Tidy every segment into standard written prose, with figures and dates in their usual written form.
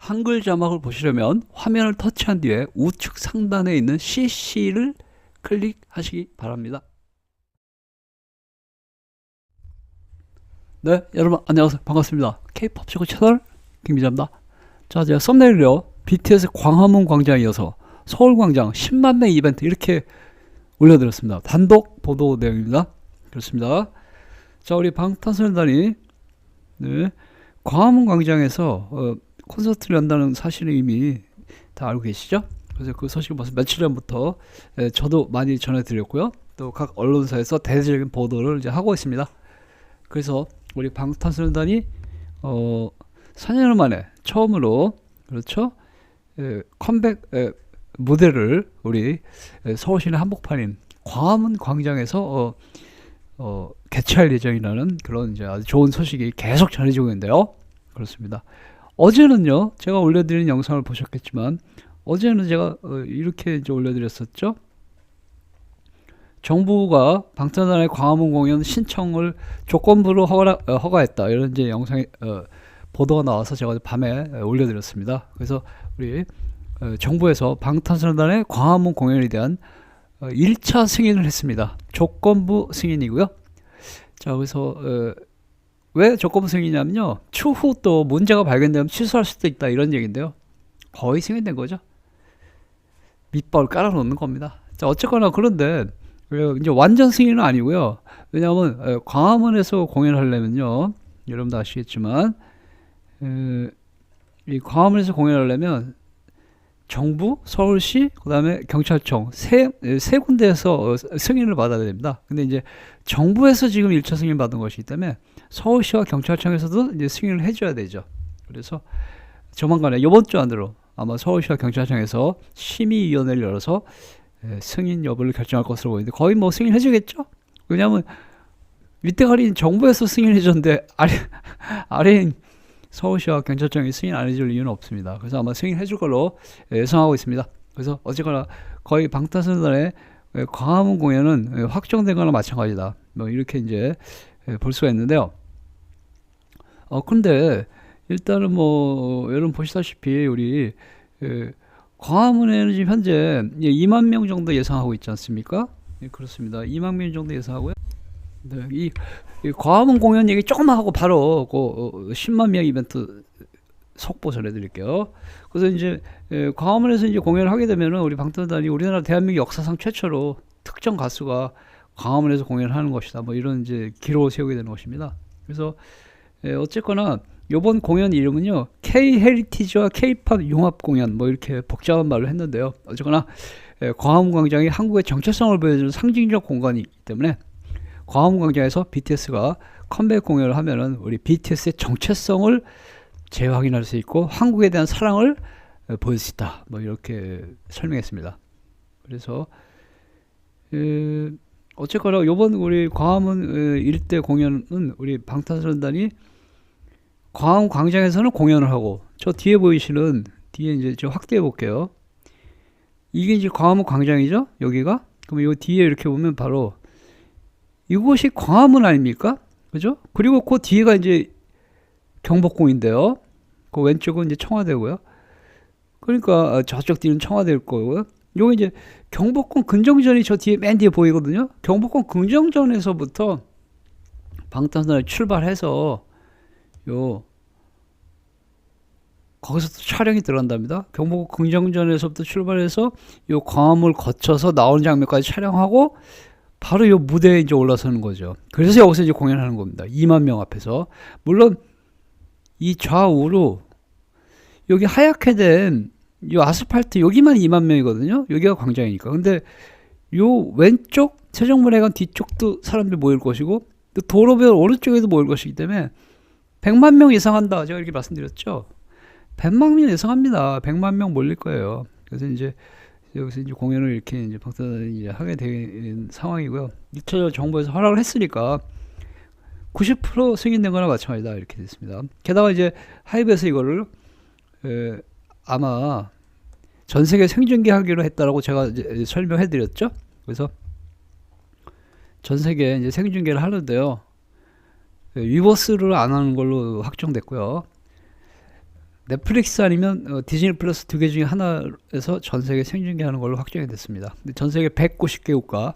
한글 자막을 보시려면 화면을 터치한 뒤에 우측 상단에 있는 CC를 클릭하시기 바랍니다. 네, 여러분 안녕하세요. 반갑습니다. K-POP 최고 채널 김기자입니다. 자, 제가 썸네일로 BTS 광화문 광장에 이어서 서울광장 10만 명 이벤트 이렇게 올려드렸습니다. 단독 보도 내용입니다. 그렇습니다. 자, 우리 방탄소년단이 광화문 광장에서 콘서트를 한다는 사실을 이미 다 알고 계시죠? 그래서 그 소식을 벌써 며칠 전부터 저도 많이 전해드렸고요. 또 각 언론사에서 대대적인 보도를 이제 하고 있습니다. 그래서 우리 방탄소년단이 4년 만에 처음으로 그렇죠? 컴백 무대를 우리 서울시내 한복판인 광화문 광장에서 개최할 예정이라는 그런 이제 아주 좋은 소식이 계속 전해지고 있는데요. 그렇습니다. 어제는요, 제가 올려드린 영상을 보셨겠지만, 어제는 제가 이렇게 이제 올려드렸었죠. 정부가 방탄소년단의 광화문 공연 신청을 조건부로 허가했다. 이런 이제 영상이 보도가 나와서 제가 밤에 올려드렸습니다. 그래서 우리 정부에서 방탄소년단의 광화문 공연에 대한 1차 승인을 했습니다. 조건부 승인이고요. 자, 그래서 왜 조건부 승인이냐면요, 추후 또 문제가 발견되면 취소할 수도 있다 이런 얘기인데요. 거의 승인된 거죠. 밑밥을 깔아놓는 겁니다. 자, 어쨌거나 그런데 이제 완전 승인은 아니고요. 왜냐하면 광화문에서 공연하려면요, 여러분도 아시겠지만 이 광화문에서 공연하려면 정부, 서울시, 그 다음에 경찰청 세 군데에서 승인을 받아야 됩니다. 근데 이제 정부에서 지금 1차 승인 받은 것이기 때문에 서울시와 경찰청에서도 이제 승인을 해줘야 되죠. 그래서 조만간에 이번 주 안으로 아마 서울시와 경찰청에서 심의위원회를 열어서 승인 여부를 결정할 것으로 보이는데, 거의 뭐 승인해주겠죠? 왜냐하면 윗대가리인 정부에서 승인해줬는데 아래인 서울시와 경찰청이 승인 안 해줄 이유는 없습니다. 그래서 아마 승인해줄 걸로 예상하고 있습니다. 그래서 어쨌거나 거의 방탄소년단의 광화문 공연은 확정된 거나 마찬가지다. 뭐 이렇게 이제 볼 수가 있는데요. 근데 일단은 뭐 여러분 보시다시피 우리 광화문에는 지금 현재 2만 명 정도 예상하고 있지 않습니까? 예, 그렇습니다. 2만 명 정도 예상하고요. 네, 이 광화문 공연 얘기 조금만 하고 바로 10만 명 이벤트 속보 전해드릴게요. 그래서 이제 광화문에서 이제 공연을 하게 되면은 우리 방탄소년단이 우리나라 대한민국 역사상 최초로 특정 가수가 광화문에서 공연을 하는 것이다. 뭐 이런 이제 기록을 세우게 되는 것입니다. 그래서 어쨌거나 이번 공연 이름은요, K 헤리티지와 K-팝 융합 공연, 뭐 이렇게 복잡한 말로 했는데요. 어쨌거나 광화문 광장이 한국의 정체성을 보여주는 상징적 공간이기 때문에 광화문 광장에서 BTS가 컴백 공연을 하면은 우리 BTS의 정체성을 재확인할 수 있고 한국에 대한 사랑을 보여줄 수 있다. 뭐 이렇게 설명했습니다. 그래서 어쨌거나 이번 우리 광화문 일대 공연은 우리 방탄소년단이 광화문 광장에서는 공연을 하고, 저 뒤에 보이시는, 뒤에 이제 저 확대해 볼게요. 이게 이제 광화문 광장이죠, 여기가. 그럼 이 뒤에 이렇게 보면 바로 이곳이 광화문 아닙니까? 그죠? 그리고 그 뒤에가 이제 경복궁인데요. 그 왼쪽은 이제 청와대고요. 그러니까 저쪽 뒤는 청와대일 거고요. 여기 이제 경복궁 근정전이 저 뒤에 맨 뒤에 보이거든요. 경복궁 근정전에서부터 방탄소년단이 출발해서 거기서부터 촬영이 들어간답니다. 경복궁 긍정전에서부터 출발해서 요 광화문을 거쳐서 나오는 장면까지 촬영하고 바로 요 무대에 이제 올라서는 거죠. 그래서 여기서 이제 공연하는 겁니다. 2만 명 앞에서. 물론 이 좌우로 여기 하얗게 된 요 아스팔트 여기만 2만 명이거든요. 여기가 광장이니까. 근데 요 왼쪽 세종문화회관 뒤쪽도 사람들이 모일 것이고, 또 도로변 오른쪽에도 모일 것이기 때문에 100만 명 예상한다. 제가 이렇게 말씀드렸죠. 100만 명 예상합니다. 100만 명 몰릴 거예요. 그래서 이제 여기서 이제 공연을 이렇게 이제 방탄소년단이 이제 하게 된 상황이고요. 2차 정부에서 허락을 했으니까 90% 승인된 거나 마찬가지다. 이렇게 됐습니다. 게다가 이제 하이브에서 이거를 아마 전 세계 생중계하기로 했다라고 제가 이제 설명해 드렸죠. 그래서 전 세계에 이제 생중계를 하는데요. 위버스를 안 하는 걸로 확정됐고요. 넷플릭스 아니면 디즈니 플러스 두 개 중에 하나에서 전 세계 생중계하는 걸로 확정이 됐습니다. 근데 전 세계 190개국가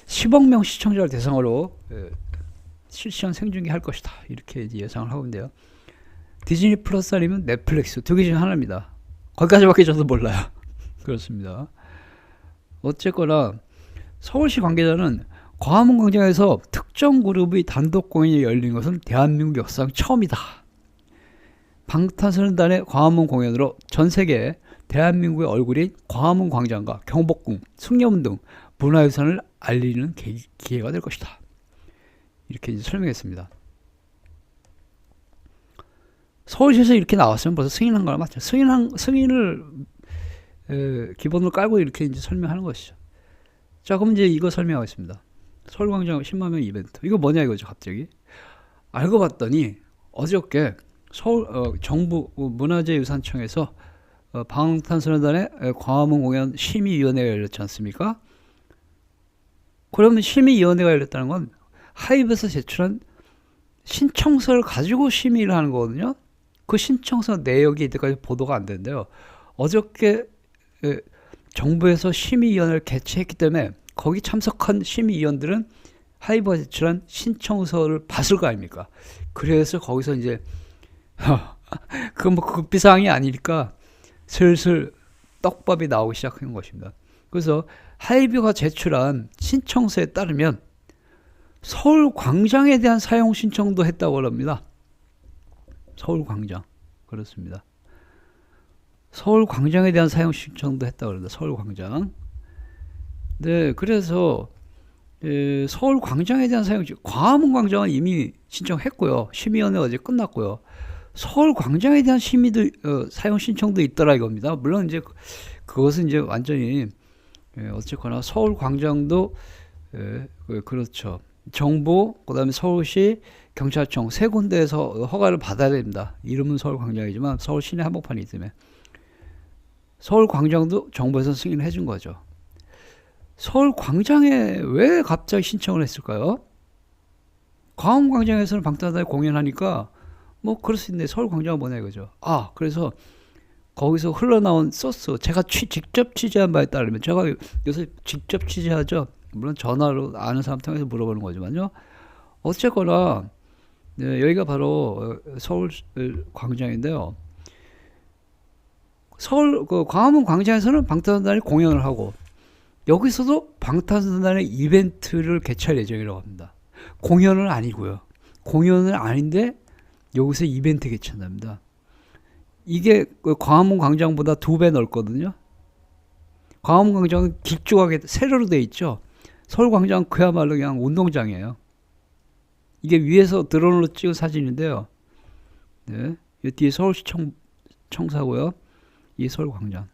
10억 명 시청자를 대상으로 실시간 생중계할 것이다. 이렇게 이제 예상을 하고 있는데요. 디즈니 플러스 아니면 넷플릭스 두 개 중에 하나입니다. 거기까지밖에 저도 몰라요. 그렇습니다. 어쨌거나 서울시 관계자는 광화문 광장에서 특정 그룹의 단독 공연이 열린 것은 대한민국 역사상 처음이다. 방탄소년단의 광화문 공연으로 전 세계에 대한민국의 얼굴인 광화문 광장과 경복궁, 숭례문 등 문화유산을 알리는 기회가 될 것이다. 이렇게 이제 설명했습니다. 서울시에서 이렇게 나왔으면 벌써 승인한 거랑 맞죠. 승인을 기본으로 깔고 이렇게 이제 설명하는 것이죠. 자, 그럼 이제 이거 설명하겠습니다. 서울광장 10만 명 이벤트. 이거 뭐냐 이거죠, 갑자기. 알고 봤더니 어저께 서울 정부 문화재유산청에서 방탄소년단의 광화문 공연 심의위원회가 열렸지 않습니까? 그러면 심의위원회가 열렸다는 건 하이브에서 제출한 신청서를 가지고 심의를 하는 거거든요. 그 신청서 내역이 이때까지 보도가 안 되는데요. 어저께 정부에서 심의위원회를 개최했기 때문에 거기 참석한 심의위원들은 하이브가 제출한 신청서를 봤을 거 아닙니까? 그래서 거기서 이제 그건 뭐 급비사항이 아니니까 슬슬 떡밥이 나오기 시작한 것입니다. 그래서 하이브가 제출한 신청서에 따르면 서울 광장에 대한 사용 신청도 했다고 합니다. 서울 광장. 그렇습니다. 서울 광장에 대한 사용 신청도 했다고 합니다. 서울 광장. 네, 그래서 서울 광장에 대한 사용 신청, 광화문 광장은 이미 신청했고요. 심의위원회 어제 끝났고요. 서울 광장에 대한 사용 신청도 있더라 이겁니다. 물론 이제 그것은 이제 완전히 어쨌거나 서울 광장도 그렇죠. 정부, 그다음에 서울시, 경찰청 세 군데에서 허가를 받아야 됩니다. 이름은 서울 광장이지만 서울 시내 한복판이기 때문에 서울 광장도 정부에서 승인을 해준 거죠. 서울 광장에 왜 갑자기 신청을 했을까요? 광화문 광장에서는 방탄소년단이 공연하니까 뭐 그럴 수 있는데 서울 광장은 뭐냐 이거죠. 그래서 거기서 흘러나온 소스, 제가 직접 취재한 바에 따르면, 제가 요새 직접 취재하죠. 물론 전화로 아는 사람 통해서 물어보는 거지만요. 어쨌거나 네, 여기가 바로 서울 광장인데요. 서울 광화문 광장에서는 방탄소년단이 공연을 하고 여기서도 방탄소년단의 이벤트를 개최할 예정이라고 합니다. 공연은 아니고요. 공연은 아닌데 여기서 이벤트 개최한답니다. 이게 광화문 광장보다 2배 넓거든요. 광화문 광장은 길쭉하게 세로로 돼 있죠. 서울 광장은 그야말로 그냥 운동장이에요. 이게 위에서 드론으로 찍은 사진인데요. 네, 이 뒤에 서울시 청사고요. 이 서울 광장.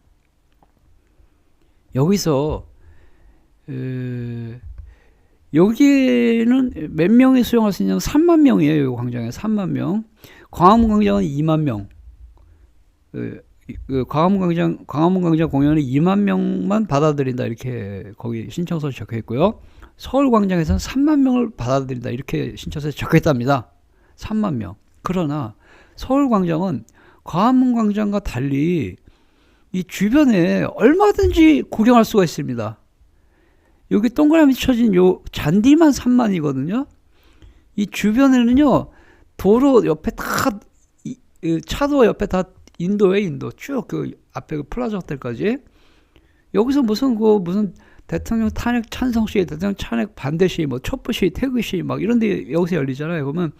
여기서 여기는 몇 명이 수용할 수 있냐면 3만 명이에요. 이 광장에 3만 명. 광화문 광장은 2만 명. 광화문 광장 공연은 2만 명만 받아들인다 이렇게 거기 신청서에 적혀 있고요. 서울 광장에서는 3만 명을 받아들인다 이렇게 신청서에 적혀 있답니다. 3만 명. 그러나 서울 광장은 광화문 광장과 달리 이 주변에 얼마든지 구경할 수가 있습니다. 여기 동그라미 쳐진 요 잔디만 3만이거든요. 이 주변에는요, 도로 옆에 다, 차도 옆에 다 인도에 인도. 쭉 그 앞에 그 플라자 호텔까지. 여기서 무슨 대통령 탄핵 찬성 시위, 대통령 탄핵 반대 시위, 뭐 촛불 시위, 태극 시위 막 이런 데 여기서 열리잖아요. 그러면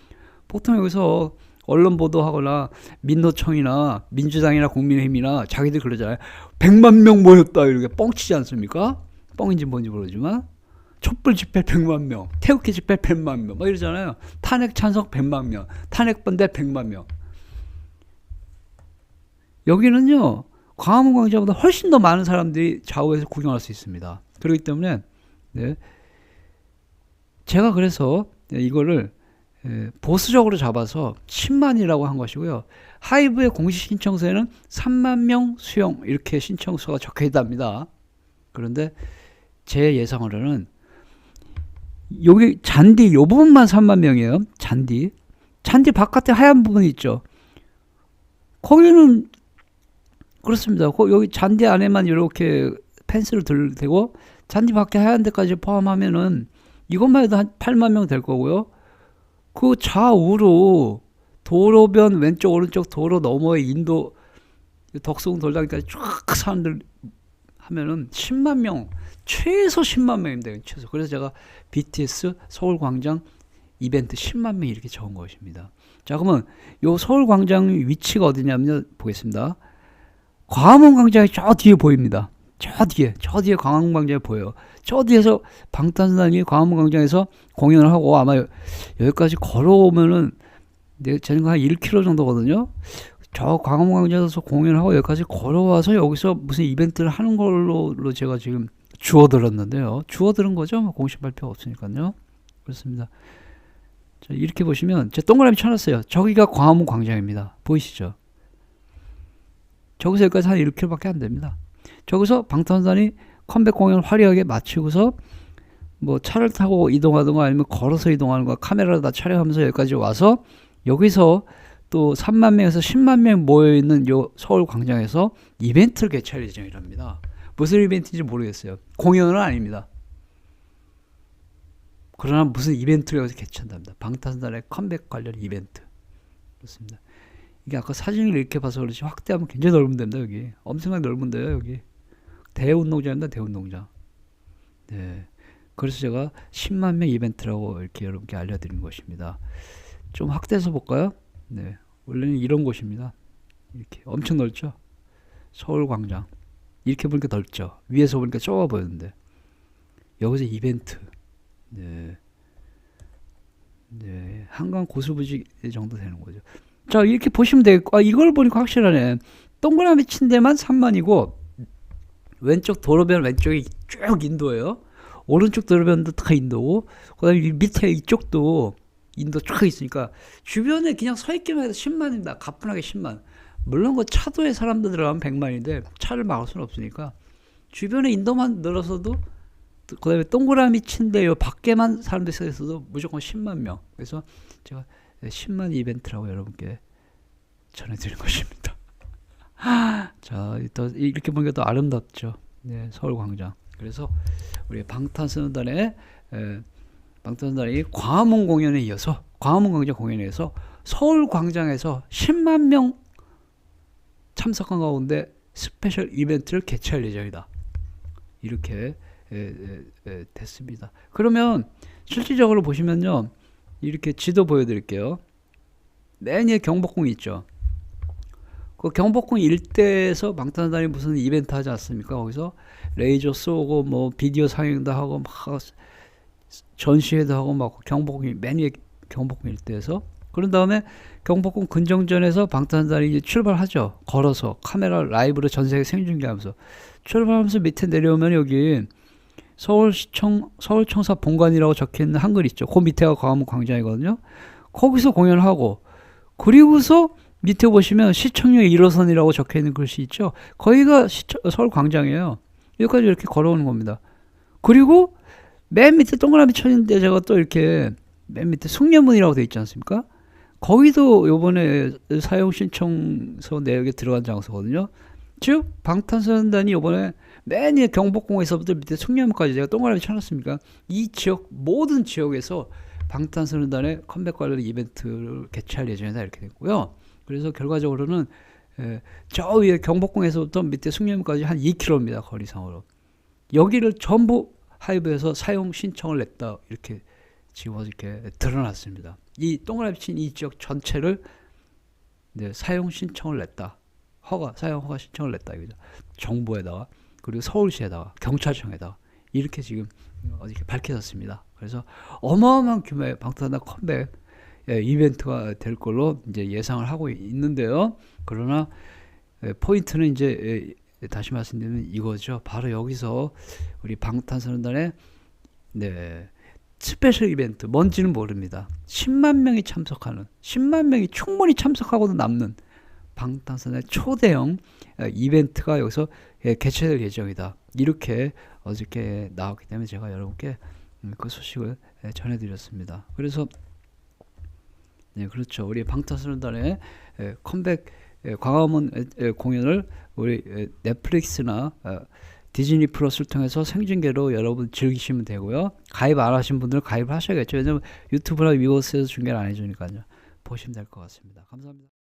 보통 여기서 언론 보도하거나 민노총이나 민주당이나 국민의힘이나 자기들 그러잖아요. 100만 명 모였다 이렇게 뻥치지 않습니까? 뻥인지 뭔지 모르지만 촛불 집회 100만 명, 태극기 집회 100만 명 막 이러잖아요. 탄핵 찬성 100만 명, 탄핵 반대 100만 명. 여기는요, 광화문 광장보다 훨씬 더 많은 사람들이 좌우에서 구경할 수 있습니다. 그렇기 때문에 네, 제가 그래서 이거를 보수적으로 잡아서 10만이라고 한 것이고요. 하이브의 공식 신청서에는 3만 명 수용 이렇게 신청서가 적혀 있답니다. 그런데 제 예상으로는 여기 잔디 요 부분만 3만 명이에요. 잔디 바깥에 하얀 부분이 있죠. 거기는 그렇습니다. 여기 잔디 안에만 이렇게 펜스를 들대고 잔디 밖에 하얀 데까지 포함하면은 이것만 해도 한 8만 명 될 거고요. 그 좌우로 도로변 왼쪽 오른쪽 도로 너머에 인도 덕숭 돌담까지 쫙 사람들 하면은 10만 명, 최소 10만 명입니다. 최소. 그래서 제가 BTS 서울광장 이벤트 10만 명 이렇게 적은 것입니다. 자, 그러면 요 서울광장 위치가 어디냐면 보겠습니다. 광화문 광장이 저 뒤에 보입니다. 저 뒤에 광화문 광장이 보여요. 저 뒤에서 방탄소년단이 광화문 광장에서 공연을 하고 아마 여기까지 걸어오면은 제 생각 한 1km 정도거든요. 저 광화문 광장에서 공연을 하고 여기까지 걸어와서 여기서 무슨 이벤트를 하는 걸로 제가 지금 주워들었는데요. 주워들은 거죠. 뭐 공식 발표가 없으니까요. 그렇습니다. 자, 이렇게 보시면 제 동그라미 쳐놨어요. 저기가 광화문 광장입니다. 보이시죠? 저기서 여기까지 한 1km밖에 안 됩니다. 저기서 방탄소년단이 컴백 공연 화려하게 마치고서 뭐 차를 타고 이동하든가 아니면 걸어서 이동하는 거 카메라를 다 촬영하면서 여기까지 와서 여기서 또 3만 명에서 10만 명 모여있는 요 서울 광장에서 이벤트를 개최할 예정이랍니다. 무슨 이벤트인지 모르겠어요. 공연은 아닙니다. 그러나 무슨 이벤트를 여기서 개최한답니다. 방탄소년단의 컴백 관련 이벤트. 그렇습니다. 이게 아까 사진을 이렇게 봐서 그렇지 확대하면 굉장히 넓은 데입니다. 여기 엄청나게 넓은 데요. 여기 대운동장입니다. 대운동장. 네. 그래서 제가 10만 명 이벤트라고 이렇게 여러분께 알려드린 것입니다. 좀 확대해서 볼까요? 네. 원래는 이런 곳입니다. 이렇게 엄청 넓죠? 서울광장. 이렇게 보니까 넓죠? 위에서 보니까 좁아 보이는데. 여기서 이벤트. 네. 네. 한강 고수부지 정도 되는 거죠. 자, 이렇게 보시면 되겠고, 이걸 보니까 확실하네. 동그라미 친 데만 3만이고, 왼쪽 도로변 왼쪽이 쭉 인도예요. 오른쪽 도로변도 다 인도고, 그 다음에 밑에 이쪽도 인도 쭉 있으니까, 주변에 그냥 서 있기만 해도 10만입니다. 가뿐하게 10만. 물론 그 차도에 사람들 들어가면 100만인데, 차를 막을 수는 없으니까, 주변에 인도만 늘어서도, 그 다음에 동그라미 친데 요 밖에만 사람들이 서 있어도 무조건 10만 명. 그래서 제가 10만 이벤트라고 여러분께 전해드린 것입니다. 자, 또 이렇게 보니까 또 아름답죠. 네, 서울광장. 그래서 우리 방탄소년단이 광화문 공연에 이어서 광화문 광장 공연에 이어서 서울광장에서 10만 명 참석한 가운데 스페셜 이벤트를 개최할 예정이다. 이렇게 됐습니다. 그러면 실질적으로 보시면요. 이렇게 지도 보여드릴게요. 맨 위에 경복궁이 있죠. 그 경복궁 일대에서 방탄소년단이 무슨 이벤트 하지 않습니까? 거기서 레이저 쏘고 뭐 비디오 상영도 하고 막 전시회도 하고 막 경복궁 맨 위에 경복궁 일대에서 그런 다음에 경복궁 근정전에서 방탄소년단이 이제 출발하죠. 걸어서 카메라 라이브로 전 세계 생중계하면서 출발하면서 밑에 내려오면 여기 서울청사 본관이라고 적혀있는 한글 있죠. 그 밑에가 광화문 광장이거든요. 거기서 공연을 하고 그리고서 밑에 보시면 시청역 1호선이라고 적혀있는 글씨 있죠. 거기가 서울광장이에요. 여기까지 이렇게 걸어오는 겁니다. 그리고 맨 밑에 동그라미 쳐있는데 제가 또 이렇게 맨 밑에 숭례문이라고 되어 있지 않습니까? 거기도 요번에 사용 신청서 내역에 들어간 장소거든요. 즉 방탄소년단이 요번에 맨 위에 경복궁에서부터 밑에 숭례문까지 제가 동그라미 쳐놨습니까? 이 지역 모든 지역에서 방탄소년단의 컴백 관련 이벤트를 개최할 예정이다 이렇게 됐고요. 그래서 결과적으로는 저 위에 경복궁에서부터 밑에 숭례문까지 한 2km입니다. 거리상으로. 여기를 전부 하이브에서 사용 신청을 냈다 이렇게 지금 이렇게 드러났습니다. 이 동그라미 친 이 지역 전체를 사용 신청을 냈다. 사용 허가 신청을 냈다 이거죠. 정부에다가 그리고 서울시에다가 경찰청에다가 이렇게 지금 어저께 밝혀졌습니다. 그래서 어마어마한 규모의 방탄소년단 컴백 이벤트가 될 걸로 이제 예상을 하고 있는데요. 그러나 포인트는 이제 다시 말씀드리면 이거죠. 바로 여기서 우리 방탄소년단의 스페셜 이벤트 뭔지는 모릅니다. 10만 명이 참석하는 10만 명이 충분히 참석하고도 남는 방탄소년단의 초대형 이벤트가 여기서 개최될 예정이다. 이렇게 어저께 나왔기 때문에 제가 여러분께 그 소식을 전해드렸습니다. 그래서 그렇죠. 우리 방탄소년단의 컴백 광화문 공연을 우리 넷플릭스나 디즈니 플러스를 통해서 생중계로 여러분 즐기시면 되고요. 가입 안 하신 분들은 가입을 하셔야겠죠. 왜냐면 유튜브나 위버스에서 중계를 안 해주니까요. 보시면 될 것 같습니다. 감사합니다.